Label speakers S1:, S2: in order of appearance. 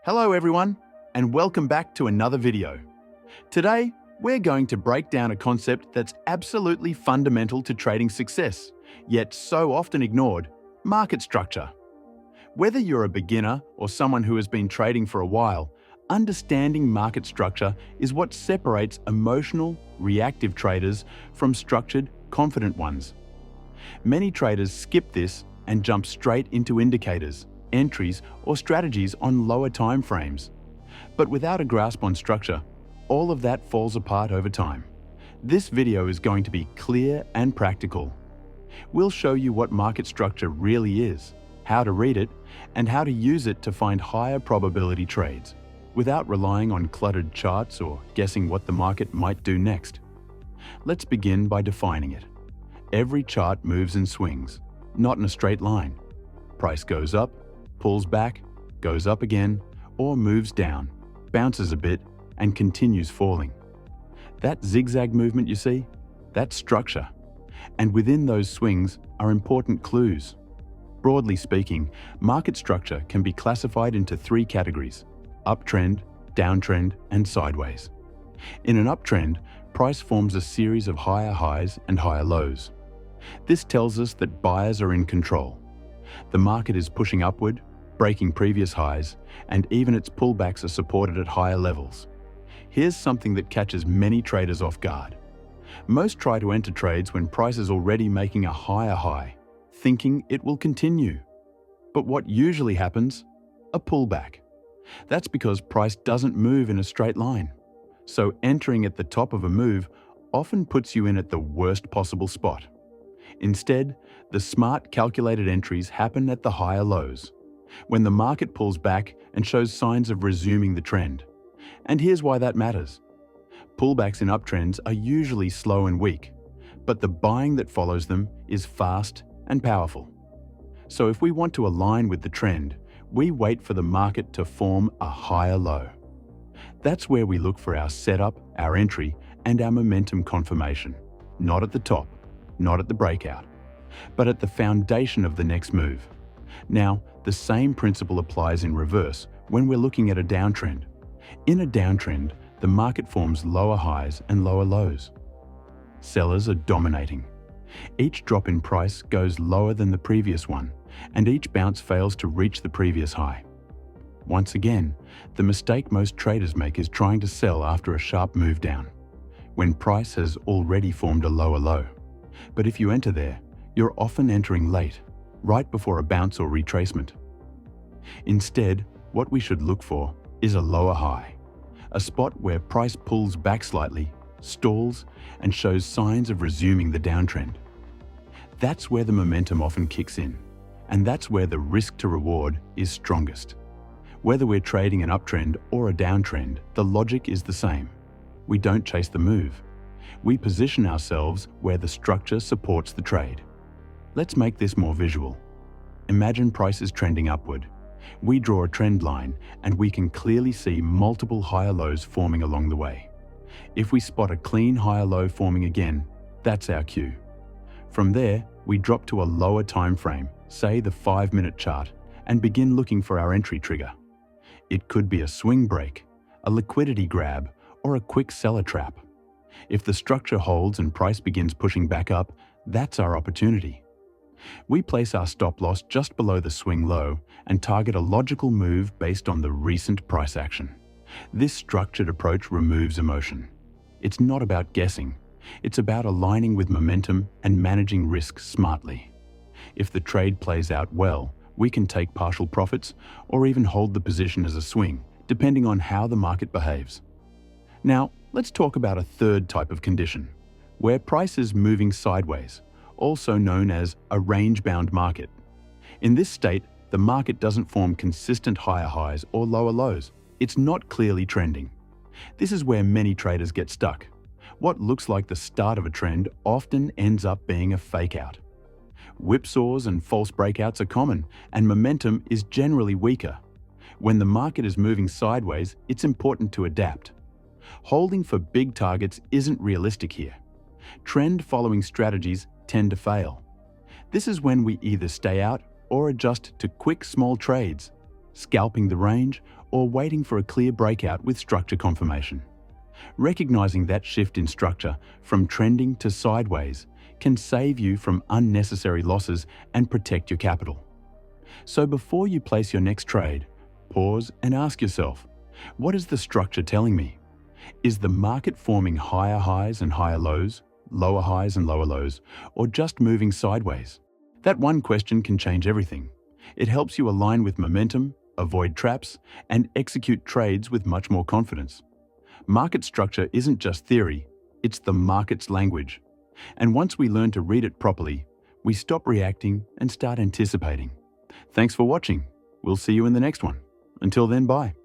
S1: Hello everyone, and welcome back to another video. Today, we're going to break down a concept that's absolutely fundamental to trading success, yet so often ignored: market structure. Whether you're a beginner or someone who has been trading for a while, understanding market structure is what separates emotional, reactive traders from structured, confident ones. Many traders skip this and jump straight into indicators, entries, or strategies on lower time frames. But without a grasp on structure, all of that falls apart over time. This video is going to be clear and practical. We'll show you what market structure really is, how to read it, and how to use it to find higher probability trades, without relying on cluttered charts or guessing what the market might do next. Let's begin by defining it. Every chart moves in swings, not in a straight line. Price goes up, pulls back, goes up again, or moves down, bounces a bit, and continues falling. That zigzag movement you see, that's structure. And within those swings are important clues. Broadly speaking, market structure can be classified into three categories: uptrend, downtrend, and sideways. In an uptrend, price forms a series of higher highs and higher lows. This tells us that buyers are in control. The market is pushing upward, breaking previous highs, and even its pullbacks are supported at higher levels. Here's something that catches many traders off guard. Most try to enter trades when price is already making a higher high, thinking it will continue. But what usually happens? A pullback. That's because price doesn't move in a straight line. So entering at the top of a move often puts you in at the worst possible spot. Instead, the smart, calculated entries happen at the higher lows, when the market pulls back and shows signs of resuming the trend. And here's why that matters. Pullbacks in uptrends are usually slow and weak, but the buying that follows them is fast and powerful. So if we want to align with the trend, we wait for the market to form a higher low. That's where we look for our setup, our entry, and our momentum confirmation, not at the top, not at the breakout, but at the foundation of the next move. Now, the same principle applies in reverse when we're looking at a downtrend. In a downtrend, the market forms lower highs and lower lows. Sellers are dominating. Each drop in price goes lower than the previous one, and each bounce fails to reach the previous high. Once again, the mistake most traders make is trying to sell after a sharp move down, when price has already formed a lower low. But if you enter there, you're often entering late, right before a bounce or retracement. Instead, what we should look for is a lower high, a spot where price pulls back slightly, stalls, and shows signs of resuming the downtrend. That's where the momentum often kicks in, and that's where the risk to reward is strongest. Whether we're trading an uptrend or a downtrend, the logic is the same. We don't chase the move. We position ourselves where the structure supports the trade. Let's make this more visual. Imagine price is trending upward. We draw a trend line, and we can clearly see multiple higher lows forming along the way. If we spot a clean higher low forming again, that's our cue. From there, we drop to a lower time frame, say the 5-minute chart, and begin looking for our entry trigger. It could be a swing break, a liquidity grab, or a quick seller trap. If the structure holds and price begins pushing back up, that's our opportunity. We place our stop loss just below the swing low and target a logical move based on the recent price action. This structured approach removes emotion. It's not about guessing. It's about aligning with momentum and managing risk smartly. If the trade plays out well, we can take partial profits or even hold the position as a swing, depending on how the market behaves. Now, let's talk about a third type of condition, where price is moving sideways, also known as a range-bound market. In this state, the market doesn't form consistent higher highs or lower lows. It's not clearly trending. This is where many traders get stuck. What looks like the start of a trend often ends up being a fake-out. Whipsaws and false breakouts are common, and momentum is generally weaker. When the market is moving sideways, it's important to adapt. Holding for big targets isn't realistic here. Trend-following strategies tend to fail. This is when we either stay out or adjust to quick small trades, scalping the range or waiting for a clear breakout with structure confirmation. Recognizing that shift in structure from trending to sideways can save you from unnecessary losses and protect your capital. So before you place your next trade, pause and ask yourself, what is the structure telling me? Is the market forming higher highs and higher lows, lower highs and lower lows, or just moving sideways? That one question can change everything. It helps you align with momentum, avoid traps, and execute trades with much more confidence. Market structure isn't just theory, it's the market's language. And once we learn to read it properly, we stop reacting and start anticipating. Thanks for watching. We'll see you in the next one. Until then, bye.